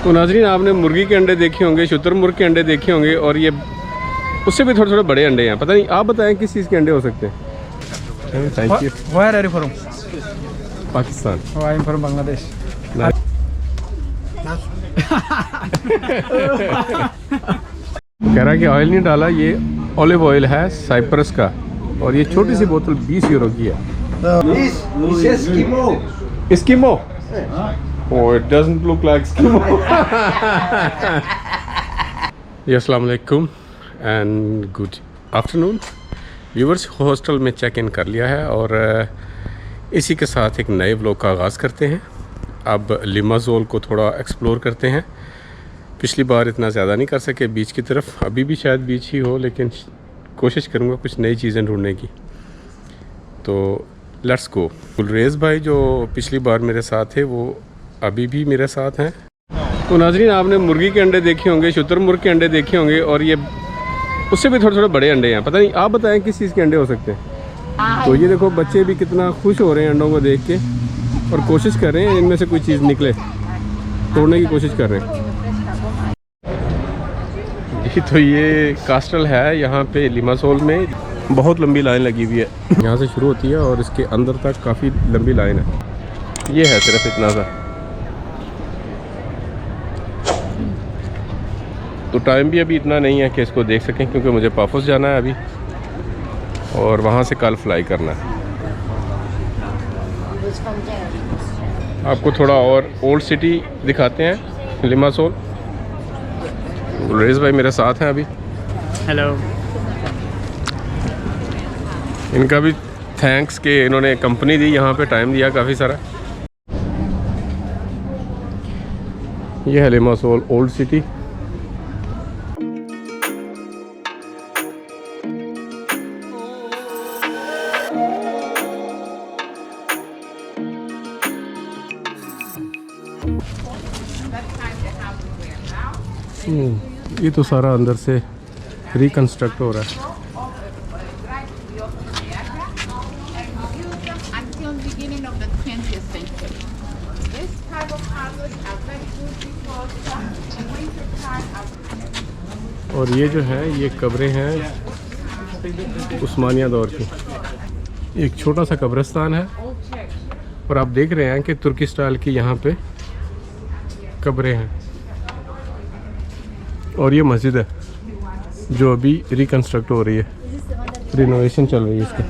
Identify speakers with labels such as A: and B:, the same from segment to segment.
A: तो नाज़रीन, आपने मुर्गी के अंडे देखे होंगे, शुतुरमुर्ग के अंडे देखे होंगे, और ये उससे भी थोड़े थोड़े बड़े अंडे हैं। पता नहीं, आप बताएं किस चीज़ के अंडे हो सकते हैं? Thank you.
B: Where are you from?
A: Pakistan.
B: Oh, I am from Bangladesh.
A: कह रहा है कि ऑयल नहीं डाला, ये ऑलिव ऑयल है साइप्रस का, और ये छोटी सी बोतल 20 यूरो की है। Eskimo? Oh, it doesn't look like Eskimo. अस्सलाम वालेकुम and good afternoon viewers. Hostel में चेक इन कर लिया है और इसी के साथ एक नए व्लॉग का आगाज़ करते हैं। अब लिमासोल को थोड़ा एक्सप्लोर करते हैं। पिछली बार इतना ज़्यादा नहीं कर सके बीच की तरफ, अभी भी शायद बीच ही हो, लेकिन कोशिश करूँगा कुछ नई चीज़ें ढूंढने की। तो लेट्स गो। गुलरेज़ भाई जो पिछली बार मेरे साथ थे वो अभी भी मेरे साथ हैं। तो नाज़रीन, आपने मुर्गी के अंडे देखे होंगे, शुतुरमुर्ग के अंडे देखे होंगे, और ये उससे भी थोड़े थोड़े बड़े अंडे हैं। पता नहीं, आप बताएं किस चीज़ के अंडे हो सकते हैं? तो ये देखो, बच्चे भी कितना खुश हो रहे हैं अंडों को देख के, और कोशिश कर रहे हैं इनमें से कोई चीज़ निकले, तोड़ने की कोशिश कर रहे हैं। तो ये कास्टल है यहाँ पे लिमासोल में, बहुत लंबी लाइन लगी हुई है। यहाँ से शुरू होती है और इसके अंदर तक काफ़ी लंबी लाइन है। ये है सिर्फ इतना सा। तो टाइम भी अभी इतना नहीं है कि इसको देख सकें, क्योंकि मुझे पाफोस जाना है अभी, और वहाँ से कल फ्लाई करना है। आपको थोड़ा और ओल्ड सिटी दिखाते हैं, लिमासोल। गुलरेज़ भाई मेरे साथ हैं अभी।
B: Hello.
A: इनका भी थैंक्स कि इन्होंने कंपनी दी, यहाँ पे टाइम दिया काफ़ी सारा। ये है लिमासोल ओल्ड सिटी। ये तो सारा अंदर से रिकंस्ट्रक्ट हो रहा है।
C: Until beginning of the 20th century. This type of houses are very good because in winter time
A: और ये जो है, ये कब्रें हैं उस्मानिया दौर की। एक छोटा सा कब्रिस्तान है, और आप देख रहे हैं कि तुर्की स्टाइल की यहाँ पे कब्रें हैं। और ये मस्जिद है जो अभी रिकंस्ट्रक्ट हो रही है, रिनोवेशन चल रही है इसकी।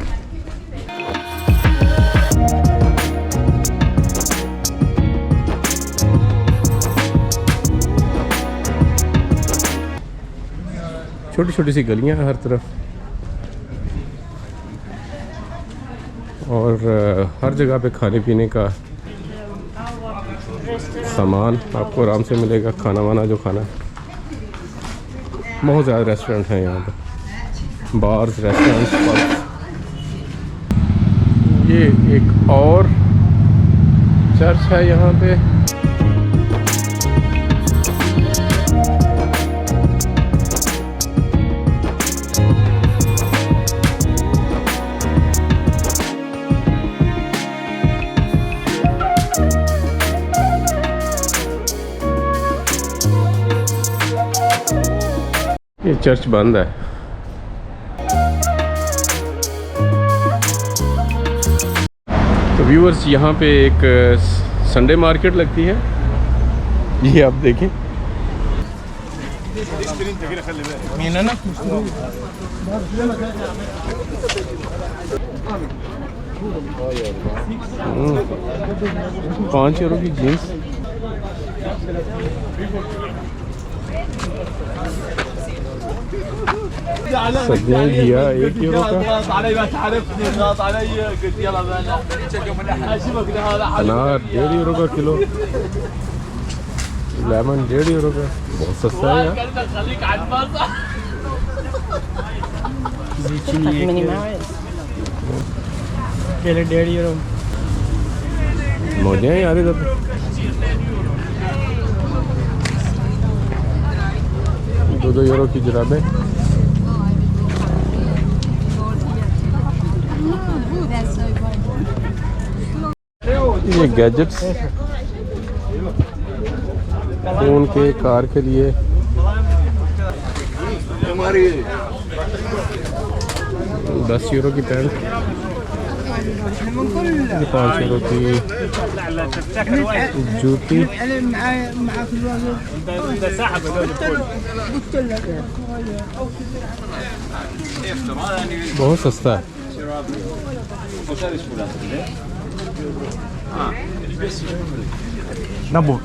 A: छोटी छोटी सी गलियां हैं हर तरफ, और हर जगह पे खाने पीने का सामान आपको आराम से मिलेगा, खाना वाना जो खाना है। बहुत ज़्यादा रेस्टोरेंट हैं यहाँ पे, बार्स, रेस्टोरेंट्स, पब्स। ये एक और चर्च है यहाँ पे। ये चर्च बंद है। तो व्यूअर्स, यहाँ पे एक संडे मार्केट लगती है, ये आप देखें। €5 की जीन्स। सब्जियाँ घिया €1 का, अनार €1.5 का किलो, लेमन €1.5 का, बहुत सस्ता है यार।
B: केले €1.5।
A: मौजे हैं यार इधर। €2 की जुराबें। ये गैजेट्स, फ़ोन के, कार के लिए। 10 यूरो की पैंट, 5 यूरो की जूती। बहुत सस्ता है।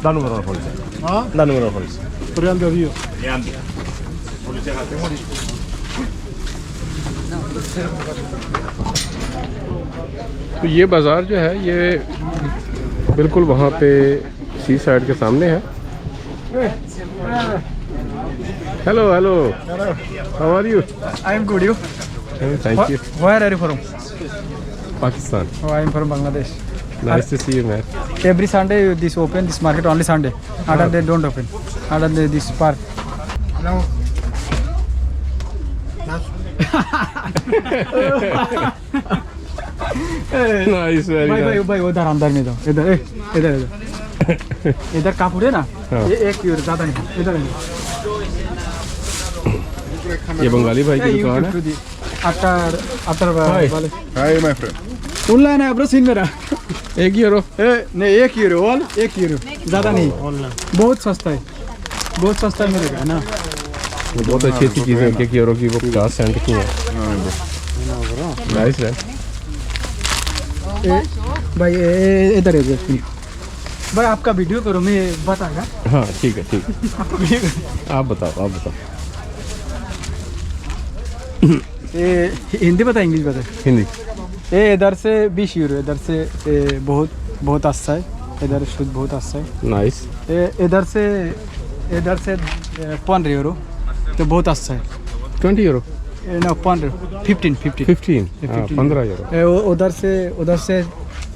D: dá número na polícia. Dá número na polícia.Toriando
B: avio.
A: तो ये बाज़ार जो है ये बिल्कुल वहाँ पे सी साइड के सामने है। Hello hello, how are you?
B: I am good. You?
A: Thank you.
B: Where are you from?
A: Pakistan.
B: Oh, I am from Bangladesh.
A: Nice to see you man.
B: Every Sunday this open, this market only Sunday. Other they don't open. Other they this park.
A: Nice, very
B: भाई भाई
A: nice.
B: भाई उधर अंदर में दो, इधर इधर इधर इधर कापड़ है ना,
A: हाँ।
B: ये 1 यूरो ज़्यादा नहीं, इधर
A: ये बंगाली भाई की दुकान है।
B: आफ्टर वाले
D: Hi, my friend.
B: उनला है ब्रो सीन मेरा
A: 1 यूरो।
B: नहीं 1 यूरो ऑल 1 यूरो ज़्यादा नहीं, बहुत सस्ता है, बहुत सस्ता मिलेगा है ना।
A: बहुत अच्छी अच्छी चीज़ें 1 यूरो की, वो 50 सेंट की हैं। नाइस है।
B: भाई इधर इधर भाई आपका वीडियो करो, मैं बताऊंगा।
A: हाँ ठीक है ठीक है,
B: आपका वीडियो
A: आप बताओ आप बताओ।
B: ये हिंदी बता इंग्लिश बता?
A: हिंदी।
B: ये इधर से 20 यूरो, इधर से ये बहुत बहुत अच्छा है, इधर शुद्ध बहुत अच्छा है।
A: नाइस।
B: ये इधर से 15 यूरो तो बहुत अच्छा है।
A: 20 यूरो।
B: ना 15 15
A: 15 हाँ, 15 यूरो।
B: उधर से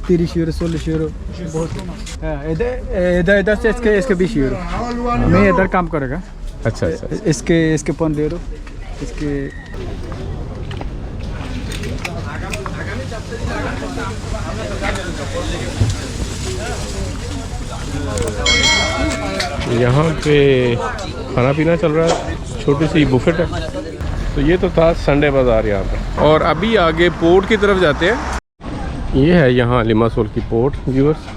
B: 30 यूरो 40 यूरो बहुत। इधर से इसके 20 यूरो। मैं इधर काम करेगा।
A: अच्छा अच्छा।
B: इसके 15 यूरो इसके।
A: यहाँ पे खाना पीना चल रहा है, छोटी सी बुफेट है। तो ये तो था संडे बाज़ार यहाँ पर। और अभी आगे पोर्ट की तरफ जाते हैं। ये है यहाँ लिमासोल की पोर्ट व्यूअर्स,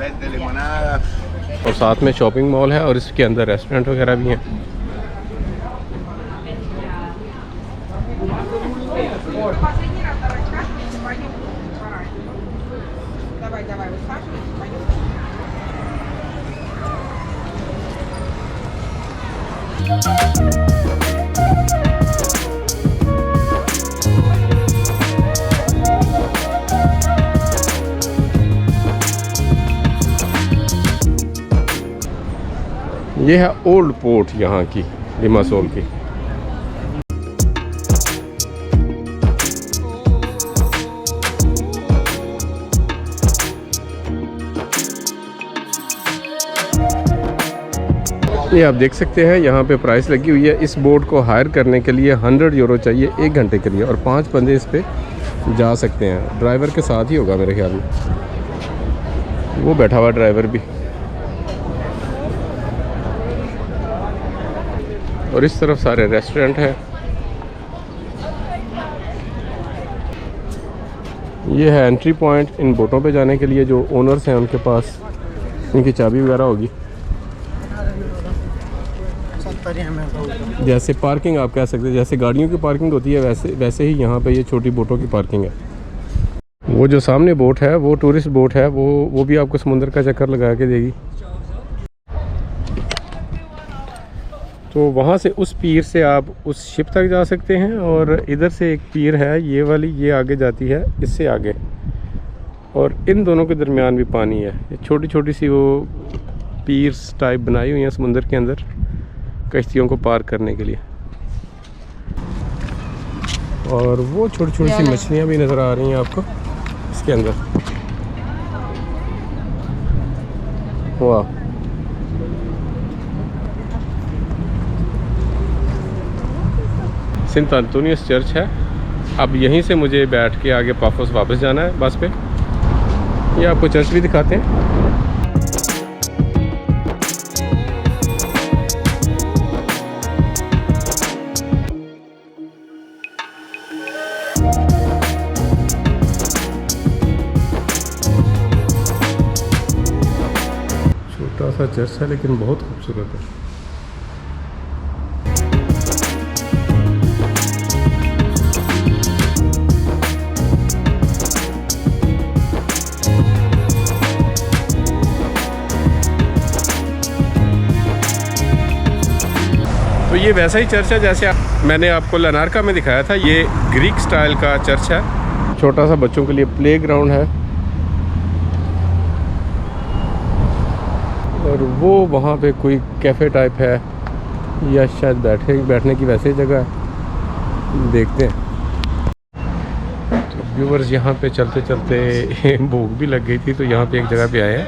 A: और साथ में शॉपिंग मॉल है और इसके अंदर रेस्टोरेंट वगैरह भी हैं। ये है ओल्ड पोर्ट यहाँ की, लिमासोल की। ये आप देख सकते हैं यहाँ पे प्राइस लगी हुई है। इस बोट को हायर करने के लिए 100 यूरो चाहिए 1 घंटे के लिए, और 5 बंदे इस पे जा सकते हैं। ड्राइवर के साथ ही होगा मेरे ख्याल में, वो बैठा हुआ ड्राइवर भी। और इस तरफ सारे रेस्टोरेंट हैं। ये है एंट्री पॉइंट इन बोटों पे जाने के लिए। जो ओनर्स हैं उनके पास इनकी चाबी वगैरह होगी। जैसे पार्किंग आप कह सकते हैं, जैसे गाड़ियों की पार्किंग होती है वैसे ही यहाँ पे ये छोटी बोटों की पार्किंग है। वो जो सामने बोट है वो टूरिस्ट बोट है, वो भी आपको समुंदर का चक्कर लगा के देगी। तो वहाँ से उस पीर से आप उस शिप तक जा सकते हैं, और इधर से एक पीर है ये वाली, ये आगे जाती है इससे आगे, और इन दोनों के दरमियान भी पानी है। ये छोटी छोटी सी वो पीर्स टाइप बनाई हुई हैं समुंदर के अंदर कश्तियों को पार करने के लिए। और वो छोटी छोटी सी मछलियाँ भी नज़र आ रही हैं आपको इसके अंदर। वाह, सेंट एंटोनियस चर्च है। अब यहीं से मुझे बैठ के आगे पाफोस वापस जाना है बस पे। ये आपको चर्च भी दिखाते हैं। चर्च है लेकिन बहुत खूबसूरत है। तो ये वैसा ही चर्च है जैसे मैंने आपको लनारका में दिखाया था। ये ग्रीक स्टाइल का चर्च है। छोटा सा बच्चों के लिए प्ले ग्राउंड है और वो वहाँ पे कोई कैफ़े टाइप है या शायद बैठने की वैसे जगह है, देखते हैं। तो व्यूवर्स यहाँ पे चलते चलते भूख भी लग गई थी तो यहाँ पे एक जगह पे आए हैं।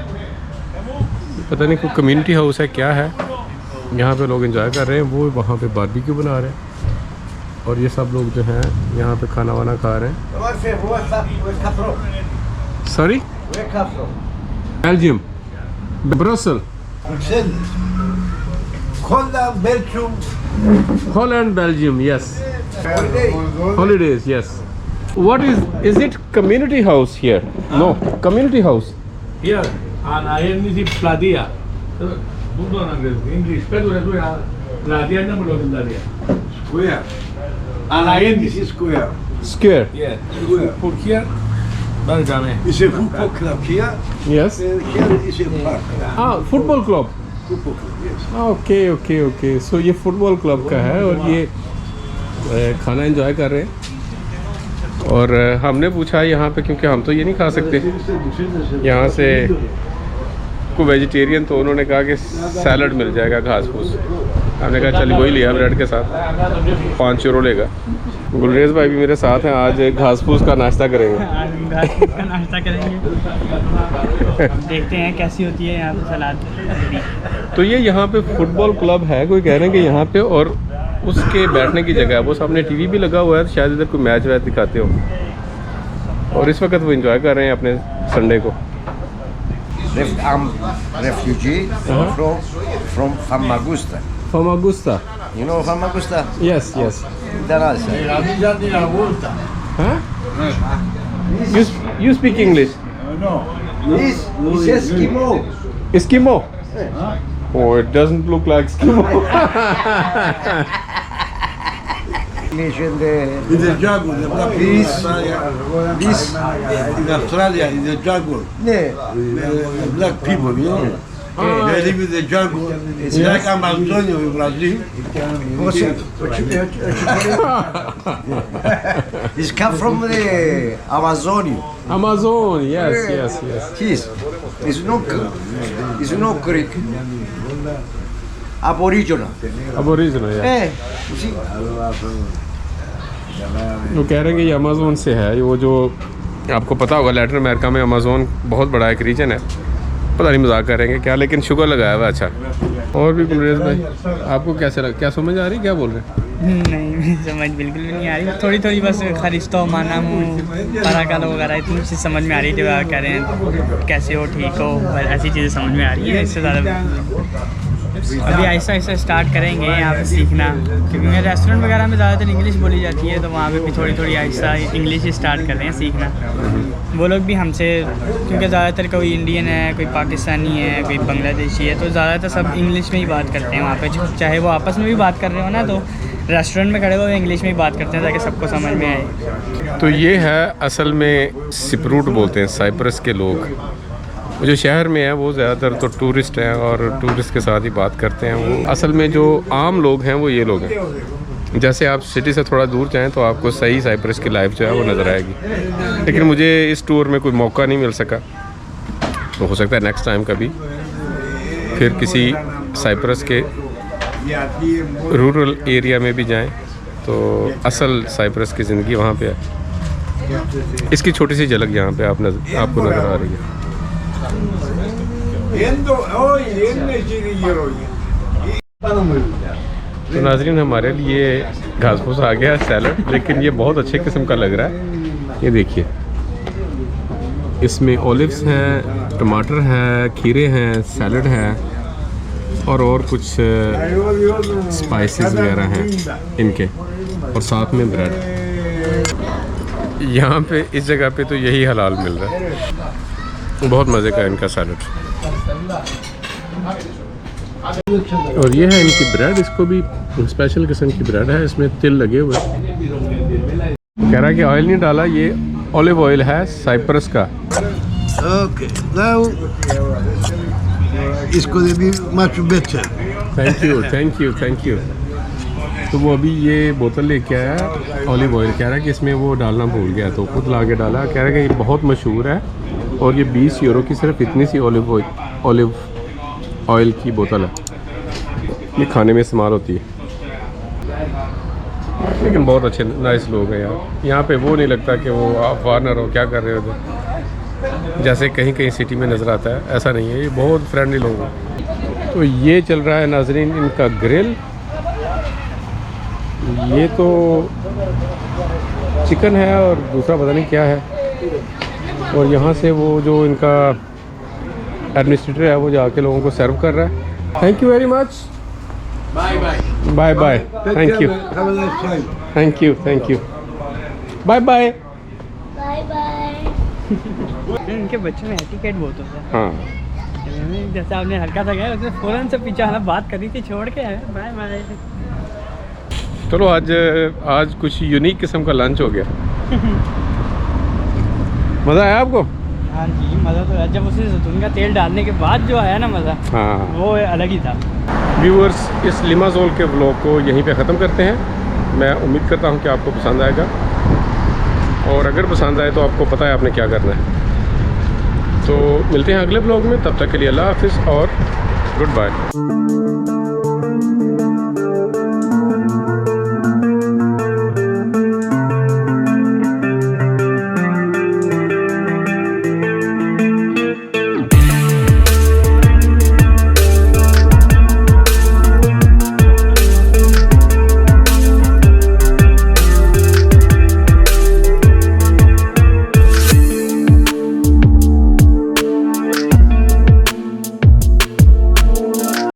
A: पता नहीं कोई कम्युनिटी हाउस है क्या है, यहाँ पे लोग एंजॉय कर रहे हैं। वो वहाँ पे बारबेक्यू बना रहे हैं और ये सब लोग जो हैं यहाँ पे खाना वाना खा रहे हैं। Sorry, Belgium, Brussels, Holland, Belgium, yes. Holidays, yes. What is it community house here? No, community house.
E: Here, and I am in Pladia. English, Pladia number of Pladia. Square. And I am this square.
A: Square.
E: Yeah.
D: Square.
E: Put here. Belgium.
D: It's a football club here.
A: Yes.
D: Here is a park.
A: Ah, football club.
D: Football club, yes.
A: Okay okay okay. So ये football club का है और ये खाना enjoy कर रहे हैं। और हमने पूछा यहाँ पे, क्योंकि हम तो ये नहीं खा सकते यहाँ से कोई वेजिटेरियन, तो उन्होंने कहा कि सैलड मिल जाएगा घास फूस। हमने कहा चलिए वही लिया ब्रेड के साथ, 5 यूरो लेगा। गुलरेज भाई भी मेरे साथ हैं, आज घास फूस का नाश्ता करेंगे।
B: घास फूस का नाश्ता करेंगे। देखते हैं कैसी होती है यहाँ पे सलाद।
A: तो ये यहाँ पे फुटबॉल क्लब है, कोई कह रहे हैं कि यहाँ पे, और उसके बैठने की जगह है। वो सामने टीवी भी लगा हुआ है, तो शायद इधर कोई मैच वैच दिखाते हो। और इस वक्त वो एंजॉय कर रहे हैं अपने संडे को।
F: I'm refugee from Famagusta.
A: Famagusta.
F: You know Famagusta?
A: Yes, yes.
F: Danasa.
A: Huh? You speak English?
F: This is Eskimo.
A: Eskimo? Oh, it doesn't look like Eskimo.
F: English in the
D: In the jungle, the black people.
F: this
D: In Australia, in the jungle.
F: yeah.
D: The black people, you know. They live in the jungle. It's like Amazonia in Brazil.
F: It's come from the Amazonia.
A: Amazon, yes, yes, yes.
F: Yes. It's no Greek. Aboriginal.
A: Aboriginal, yeah.
F: You see?
A: वो कह रहे हैं कि ये Amazon से है। ये वो जो आपको पता होगा लैटिन अमेरिका में अमेज़ोन बहुत बड़ा एक रीजन है। पता नहीं मजाक करेंगे क्या, लेकिन शुगर लगाया हुआ। अच्छा, और भी गुलरेज भाई आपको कैसे लगा, क्या समझ आ रही, क्या बोल रहे हैं?
B: नहीं समझ बिल्कुल भी नहीं आ रही, थोड़ी थोड़ी बस खरिश्तो माना हूँ पराकाल वगैरह इतनी चीज़ समझ में आ रही थी। कह रहे हैं कैसे हो, ठीक हो, ऐसी चीज़ें समझ में आ रही है। इससे ज़्यादा अभी ऐसा ऐसा स्टार्ट करेंगे यहाँ पे सीखना, क्योंकि मेरे रेस्टोरेंट वगैरह में ज़्यादातर इंग्लिश बोली जाती है, तो वहाँ पे भी थोड़ी थोड़ी ऐसा इंग्लिश ही स्टार्ट कर रहे हैं सीखना। वो लोग भी हमसे, क्योंकि ज़्यादातर कोई इंडियन है, कोई पाकिस्तानी है, कोई बांग्लादेशी है, तो ज़्यादातर सब इंग्लिश में ही बात करते हैं वहाँ पे। चाहे वो आपस में भी बात कर रहे हो ना, तो रेस्टोरेंट में खड़े हुए इंग्लिश में ही बात करते हैं ताकि सबको समझ में आए।
A: तो ये है असल में सिप्रूट बोलते हैं, साइप्रस के लोग। वो जो शहर में है वो ज़्यादातर तो टूरिस्ट हैं और टूरिस्ट के साथ ही बात करते हैं। वो असल में जो आम लोग हैं वो ये लोग हैं। जैसे आप सिटी से थोड़ा दूर जाएं तो आपको सही साइप्रस की लाइफ जो है वो नज़र आएगी। लेकिन मुझे इस टूर में कोई मौका नहीं मिल सका, तो हो सकता है नेक्स्ट टाइम कभी फिर किसी साइप्रस के रूरल एरिया में भी जाएं तो असल साइप्रस की ज़िंदगी वहाँ पे है। इसकी छोटी सी झलक यहाँ पे आपको नज़र आ रही है। तो नाज़रीन, हमारे लिए घास फूस आ गया सैलड, लेकिन ये बहुत अच्छे किस्म का लग रहा है। ये देखिए, इसमें ओलिव्स हैं, टमाटर है, खीरे हैं, सैलड है और कुछ स्पाइसेस वगैरह हैं इनके, और साथ में ब्रेड। यहाँ पे इस जगह पे तो यही हलाल मिल रहा है। बहुत मज़े का इनका सैलड। और ये है इनकी ब्रेड, इसको भी स्पेशल किस्म की ब्रेड है, इसमें तिल लगे हुए हैं। कह रहा है कि ऑयल नहीं डाला, ये ऑलिव ऑयल है साइप्रस का।
D: Okay, now it's going to be much better.
A: Thank you thank you thank you. तो वो अभी ये बोतल लेके आया ऑलिव ऑयल, कह रहा है कि इसमें वो डालना भूल गया तो खुद ला के डाला। कह रहा है कि ये बहुत मशहूर है और ये 20 यूरो की सिर्फ इतनी सी ऑलिव ऑयल की बोतल है, ये खाने में इस्तेमाल होती है। लेकिन बहुत अच्छे नाइस लोग हैं यार, यहाँ पे वो नहीं लगता कि वो आप फॉरनर हो क्या कर रहे हो जैसे कहीं कहीं सिटी में नज़र आता है, ऐसा नहीं है, ये बहुत फ्रेंडली लोग हैं। तो ये चल रहा है नाजरीन इनका ग्रिल, ये तो चिकन है और दूसरा पता नहीं क्या है। और यहाँ से वो जो इनका एडमिनिस्ट्रेटर है वो जाके लोगों को सर्व कर रहा है। Thank you very much,
E: bye bye.
A: Bye bye, thank you
D: Have a nice time.
A: Thank you thank you, bye bye.
B: इनके बच्चों में एटिकेट बहुत होता है।
A: हाँ
B: जैसे आपने हल्का सा गया उसने फ़ौरन से पीछे आना, बात करी थी छोड़ के बाय बाय।
A: चलो आज कुछ यूनिक किस्म का लंच हो गया। मज़ा आया आपको?
B: हाँ जी मज़ा तो है, जब उसे जैतून का तेल डालने के बाद जो आया ना मज़ा,
A: हाँ
B: वो अलग ही था।
A: व्यूअर्स, इस लिमाज़ोल के व्लॉग को यहीं पे ख़त्म करते हैं। मैं उम्मीद करता हूँ कि आपको पसंद आएगा, और अगर पसंद आए तो आपको पता है आपने क्या करना है। तो मिलते हैं अगले व्लॉग में, तब तक के लिए अल्लाह हाफ़िज़ और गुड बाय।